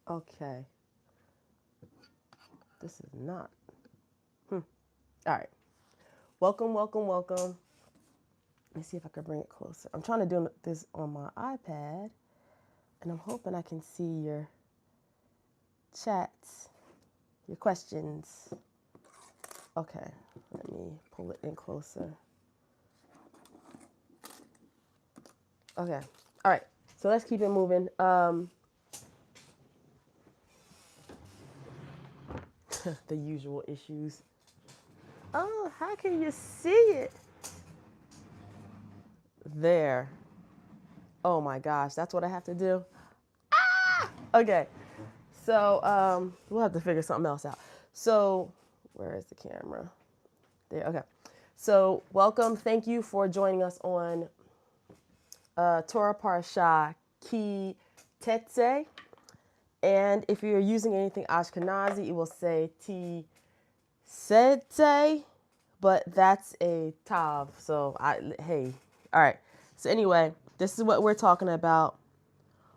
Okay. This is not. All right. Welcome, welcome, welcome. Let's see if I can bring it closer. I'm trying to do this on my iPad, and I'm hoping I can see your chats, your questions. Okay. Let me pull it in closer. Okay. All right. So let's keep it moving. The usual issues. Oh, how can you see it? There. Oh my gosh, that's what I have to do. Okay. So we'll have to figure something else out. So where is the camera? There. Okay. So welcome. Thank you for joining us on Torah Parsha Ki Tetse. And if you're using anything Ashkenazi, it will say Ti Sete, but that's a Tav. So hey. All right. So anyway, this is what we're talking about.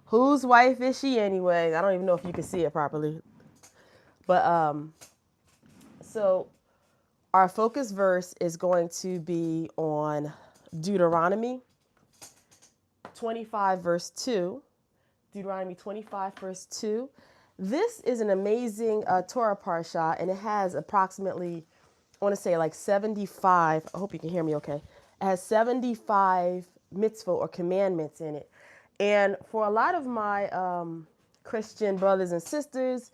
Whose wife is she anyway? I don't even know if you can see it properly. But so our focus verse is going to be on Deuteronomy 25 verse 2. Deuteronomy 25 verse 2. This is an amazing Torah Parsha, and it has approximately, I want to say like 75, I hope you can hear me okay. It has 75 mitzvot or commandments in it. And for a lot of my Christian brothers and sisters,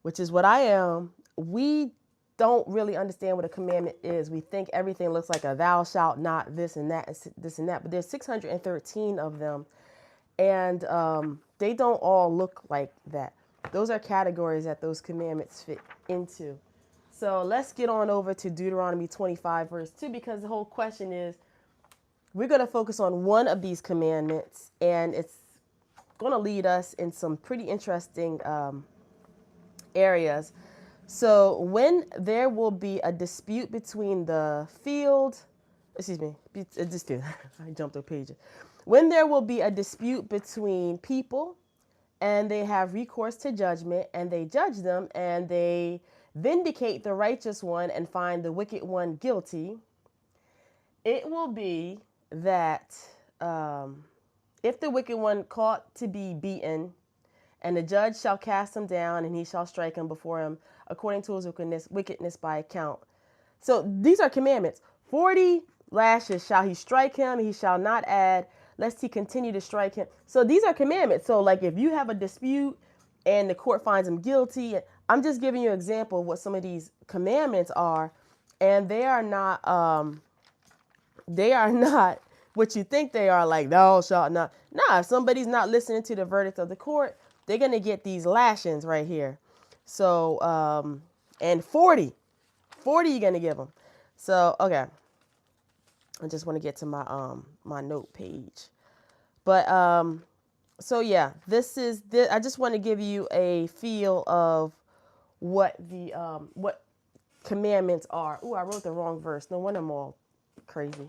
which is what I am, we don't really understand what a commandment is. We think everything looks like a thou shalt not, this and that, this and that. But there's 613 of them, and they don't all look like that. Those are categories that those commandments fit into. So let's get on over to Deuteronomy 25 verse 2, because the whole question is, we're going to focus on one of these commandments, and it's going to lead us in some pretty interesting areas. So when there will be a dispute between the field, a dispute, I jumped a page. When there will be a dispute between people and they have recourse to judgment and they judge them and they vindicate the righteous one and find the wicked one guilty, it will be that if the wicked one caught to be beaten, and the judge shall cast him down, and he shall strike him before him according to his wickedness by account. So these are commandments. 40 lashes shall he strike him, he shall not add, lest he continue to strike him. So these are commandments. So like if you have a dispute and the court finds him guilty, I'm just giving you an example of what some of these commandments are, and they are not what you think they are, like thou shalt not. Nah, if somebody's not listening to the verdict of the court, they're going to get these lashings right here. So, and 40 you're going to give them. So, okay. I just want to get to my, my note page. But, so yeah, I just want to give you a feel of what the, what commandments are. Ooh, I wrote the wrong verse. No wonder I'm all crazy.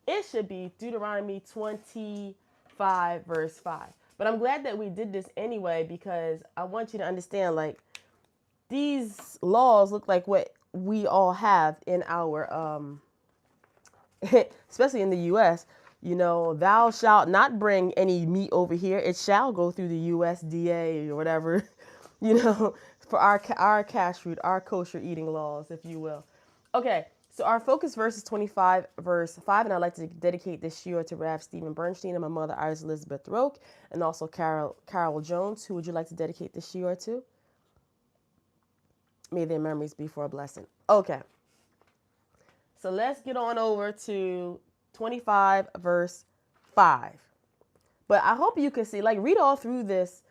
It should be Deuteronomy 25 verse 5. But I'm glad that we did this anyway, because I want you to understand, like, these laws look like what we all have in our, especially in the U.S., you know, thou shalt not bring any meat over here. It shall go through the USDA or whatever, you know, for our kashrut, our kosher eating laws, if you will. Okay. So our focus verse is 25 verse 5, and I'd like to dedicate this shiur to Rav Stephen Bernstein and my mother, Iris Elizabeth Roque, and also Carol Jones. Who would you like to dedicate this shiur to? May their memories be for a blessing. Okay. So let's get on over to 25 verse 5. But I hope you can see, like, read all through this,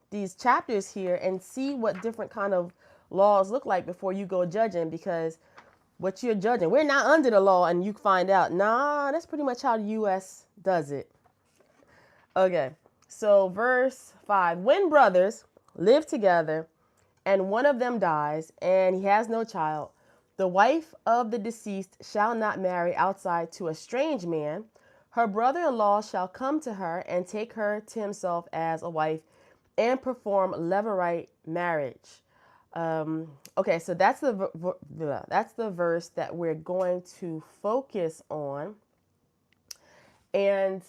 these chapters here, and see what different kind of laws look like before you go judging, because what you're judging, we're not under the law, and you find out, nah, that's pretty much how the U.S. does it. Okay, so verse 5, when brothers live together and one of them dies and he has no child, the wife of the deceased shall not marry outside to a strange man. Her brother-in-law shall come to her and take her to himself as a wife, and perform Levirite marriage. Okay, so that's the verse that we're going to focus on. And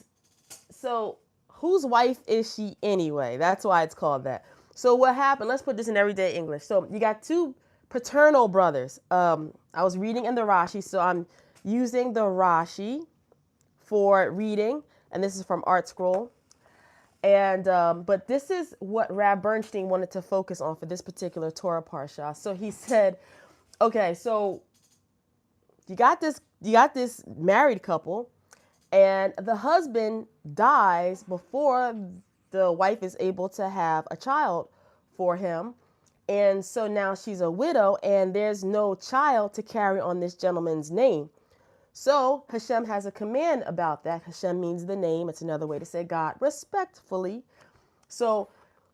so, whose wife is she anyway? That's why it's called that. So what happened? Let's put this in everyday English. So you got two paternal brothers. I was reading in the Rashi, so I'm using the Rashi for reading, and this is from Art Scroll. And but this is what Rav Bernstein wanted to focus on for this particular Torah Parsha. So he said, okay, so you got this married couple, and the husband dies before the wife is able to have a child for him. And so now she's a widow, and there's no child to carry on this gentleman's name. So Hashem has a command about that. Hashem means the name. It's another way to say God, respectfully. So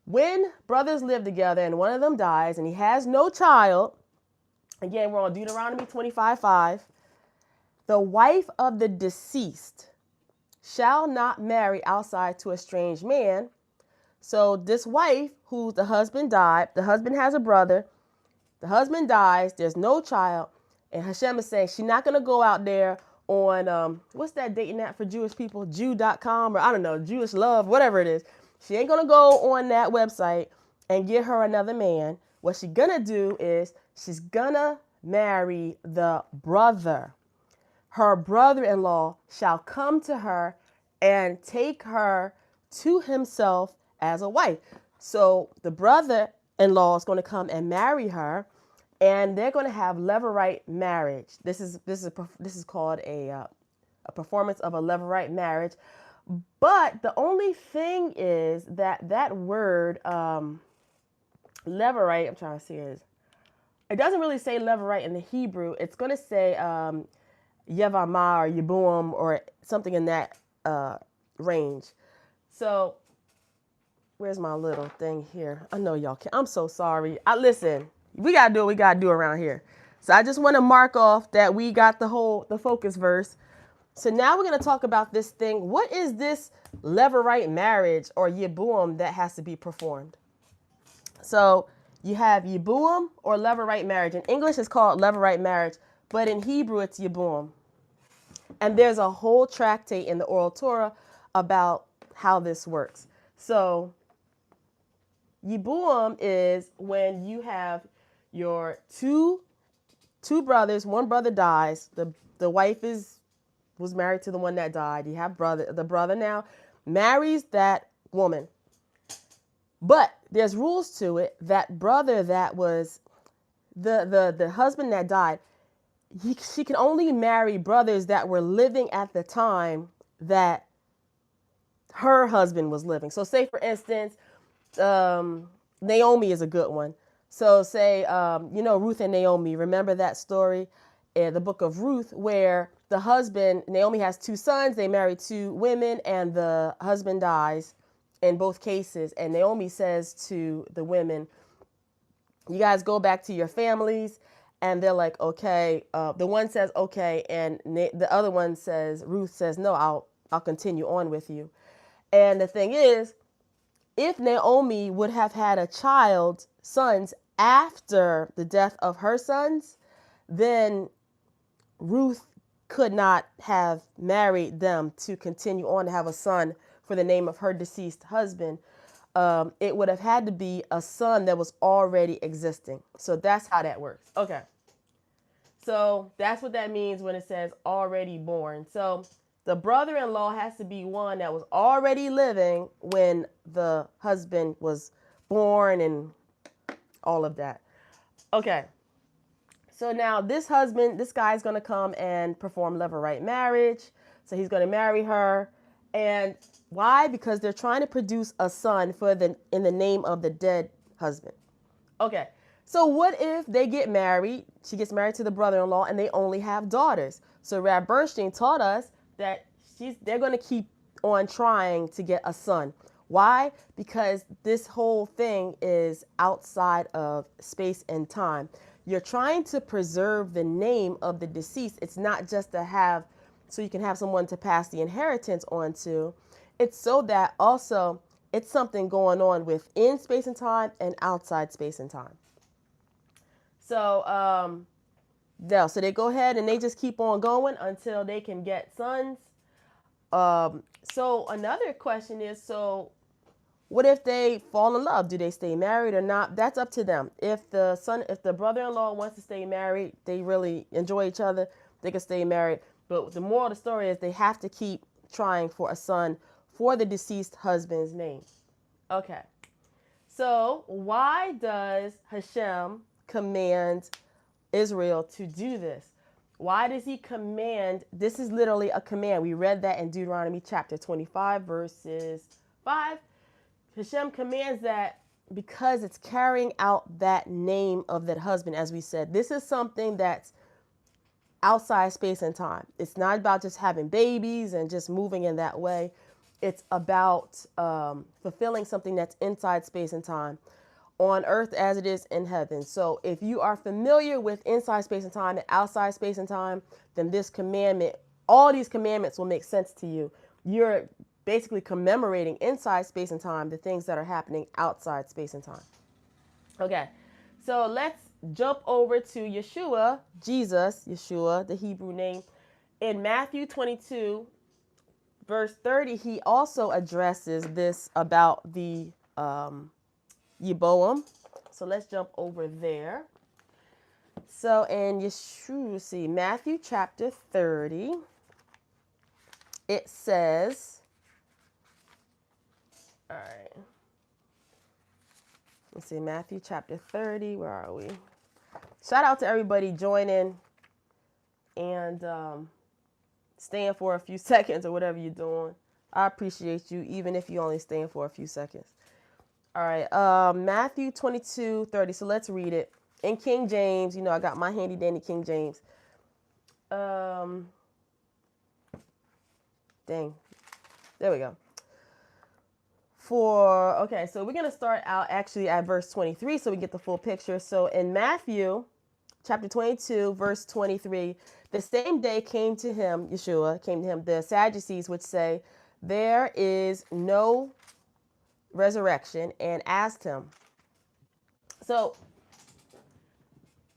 when brothers live together and one of them dies and he has no child, again, we're on Deuteronomy 25:5, the wife of the deceased shall not marry outside to a strange man. So this wife, who the husband died, the husband has a brother, the husband dies, there's no child, and Hashem is saying she's not going to go out there on, what's that dating app for Jewish people? Jew.com, or I don't know, Jewish Love, whatever it is. She ain't going to go on that website and get her another man. What she's going to do is she's going to marry the brother. Her brother-in-law shall come to her and take her to himself as a wife. So the brother-in-law is going to come and marry her, and they're going to have Levirite marriage. This is called a performance of a Levirite marriage. But the only thing is that word Levirite, I'm trying to see it doesn't really say Levirite in the Hebrew. It's going to say Yevamah or Yiboam or something in that range. So where's my little thing here? I know y'all can't. I'm so sorry. Listen, we got to do what we got to do around here. So I just want to mark off that we got the focus verse. So now we're going to talk about this thing. What is this Levirite marriage or Yiboam that has to be performed? So you have Yiboam or Levirite marriage. In English, it's called Levirite marriage, but in Hebrew, it's Yiboam. And there's a whole tractate in the Oral Torah about how this works. So Yiboam is when you have your two brothers. One brother dies. The wife was married to the one that died. You have the brother now marries that woman. But there's rules to it. That brother that was the husband that died, she can only marry brothers that were living at the time that her husband was living. So say, for instance, Naomi is a good one. So say, Ruth and Naomi. Remember that story in the book of Ruth where the husband, Naomi has two sons. They marry two women and the husband dies in both cases. And Naomi says to the women, you guys go back to your families. And they're like, okay. The one says, okay. And the other one says, Ruth says, no, I'll continue on with you. And the thing is, if Naomi would have had sons after the death of her sons, then Ruth could not have married them to continue on to have a son for the name of her deceased husband. It would have had to be a son that was already existing. So that's how that works. Okay. So that's what that means when it says already born. So the brother-in-law has to be one that was already living when the husband was born and all of that. Okay. So now this guy's going to come and perform Levirite marriage. So he's going to marry her. And why? Because they're trying to produce a son in the name of the dead husband. Okay. So what if they get married? She gets married to the brother-in-law and they only have daughters. So Rav Bernstein taught us that they're going to keep on trying to get a son. Why? Because this whole thing is outside of space and time. You're trying to preserve the name of the deceased. It's not just so you can have someone to pass the inheritance on to. It's so that also It's something going on within space and time and outside space and time. So, so they go ahead and they just keep on going until they can get sons. So another question is, so what if they fall in love? Do they stay married or not? That's up to them. If the brother-in-law wants to stay married, they really enjoy each other, they can stay married. But the moral of the story is they have to keep trying for a son for the deceased husband's name. Okay. So why does Hashem command Israel to do this? Why does he command? This is literally a command. We read that in Deuteronomy chapter 25, verses 5. Hashem commands that because it's carrying out that name of that husband, as we said. This is something that's outside space and time. It's not about just having babies and just moving in that way. It's about fulfilling something that's inside space and time, on earth as it is in heaven. So if you are familiar with inside space and time and outside space and time, then this commandment, all these commandments will make sense to you. You're basically commemorating inside space and time the things that are happening outside space and time. Okay, so let's jump over to Yeshua, Jesus, Yeshua, the Hebrew name. In Matthew 22, verse 30, he also addresses this about the Yiboam. So let's jump over there. So in Yeshua, see, Matthew chapter 30, it says, all right, let's see, Matthew chapter 30, where are we? Shout out to everybody joining and staying for a few seconds or whatever you're doing. I appreciate you, even if you only staying for a few seconds. All right, Matthew 22:30. So let's read it in King James. You know, I got my handy dandy King James. Dang, there we go. Okay, so we're gonna start out actually at verse 23, so we get the full picture. So in Matthew chapter 22, verse 23, the same day Yeshua came to him, the Sadducees, which say there is no resurrection, and asked him. So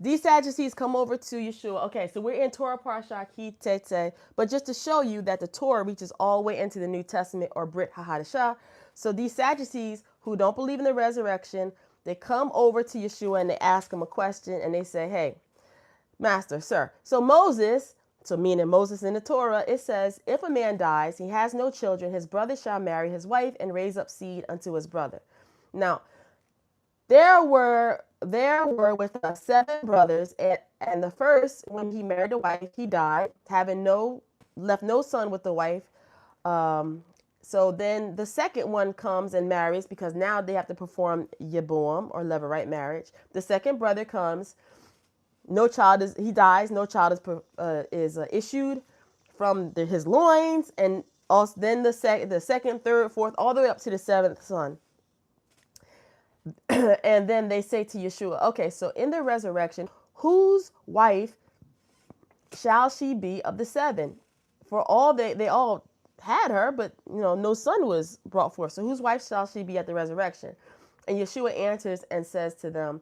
these Sadducees come over to Yeshua. Okay, so we're in Torah Parsha Kitete, but just to show you that the Torah reaches all the way into the New Testament, or Brit Hadashah. So these Sadducees who don't believe in the resurrection, they come over to Yeshua and they ask him a question, and they say, hey, Master, sir. So Moses, meaning Moses in the Torah, it says, if a man dies, he has no children, his brother shall marry his wife and raise up seed unto his brother. Now, there were with us 7 brothers, and the first, when he married a wife, he died, left no son with the wife. So then the second one comes and marries, because now they have to perform Yiboam, or Levirite marriage. The second brother comes. He dies. No child is issued from his loins, and also then the second, third, fourth, all the way up to the 7th son. And then they say to Yeshua, okay, so in the resurrection, whose wife shall she be of the 7? For all they all had her, but no son was brought forth. So whose wife shall she be at the resurrection? And Yeshua answers and says to them,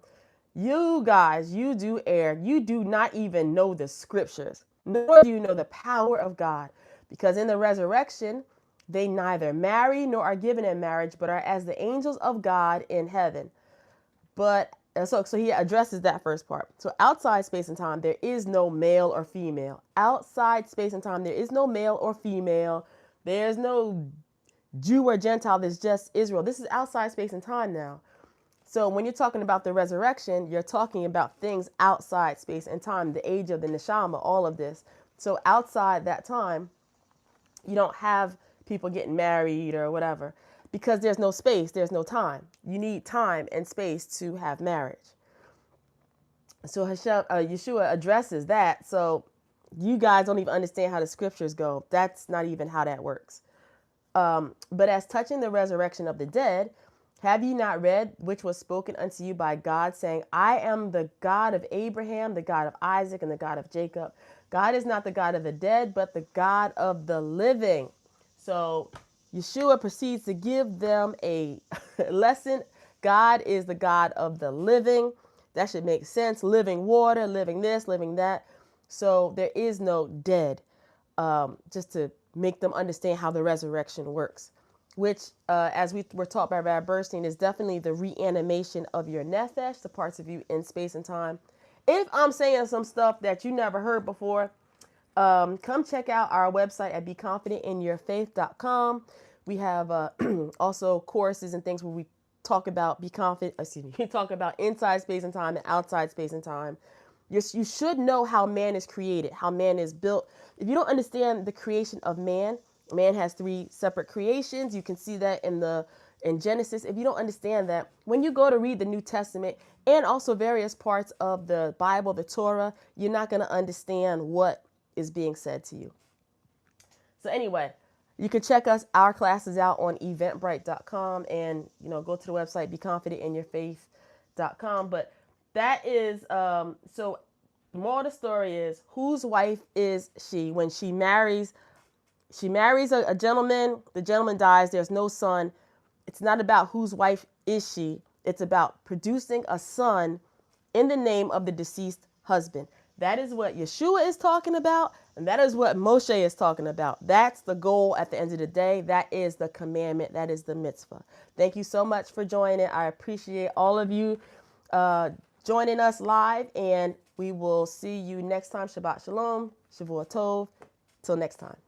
you guys, you do err. You do not even know the scriptures, nor do you know the power of God. Because in the resurrection, they neither marry nor are given in marriage, but are as the angels of God in heaven. But so he addresses that first part. So outside space and time, there is no male or female. Outside space and time, there is no male or female. There's no Jew or Gentile. There's just Israel. This is outside space and time now. So when you're talking about the resurrection, you're talking about things outside space and time, the age of the neshama, all of this. So outside that time, you don't have people getting married or whatever, because there's no space, there's no time. You need time and space to have marriage. So Yeshua addresses that. So you guys don't even understand how the scriptures go. That's not even how that works. But as touching the resurrection of the dead, have ye not read which was spoken unto you by God, saying, I am the God of Abraham, the God of Isaac, and the God of Jacob. God is not the God of the dead, but the God of the living. So Yeshua proceeds to give them a lesson. God is the God of the living. That should make sense. Living water, living this, living that. So there is no dead. Just to make them understand how the resurrection works, which, as we were taught by Rav Bernstein, is definitely the reanimation of your nefesh, the parts of you in space and time. If I'm saying some stuff that you never heard before, come check out our website at beconfidentinyourfaith.com. We have also courses and things where we talk about we talk about inside space and time and outside space and time. You should know how man is created, how man is built. If you don't understand the creation of man, man has 3 separate creations. You can see that in Genesis. If you don't understand that, when you go to read the New Testament and also various parts of the Bible, the Torah, you're not going to understand what is being said to you. So anyway, you can check our classes out on eventbrite.com and, go to the website, beconfidentinyourfaith.com. But that is, so the moral of the story is, whose wife is she? When she marries a gentleman, the gentleman dies, there's no son. It's not about whose wife is she. It's about producing a son in the name of the deceased husband. That is what Yeshua is talking about, and that is what Moshe is talking about. That's the goal at the end of the day. That is the commandment. That is the mitzvah. Thank you so much for joining. I appreciate all of you joining us live, and we will see you next time. Shabbat Shalom, Shavua Tov. Till next time.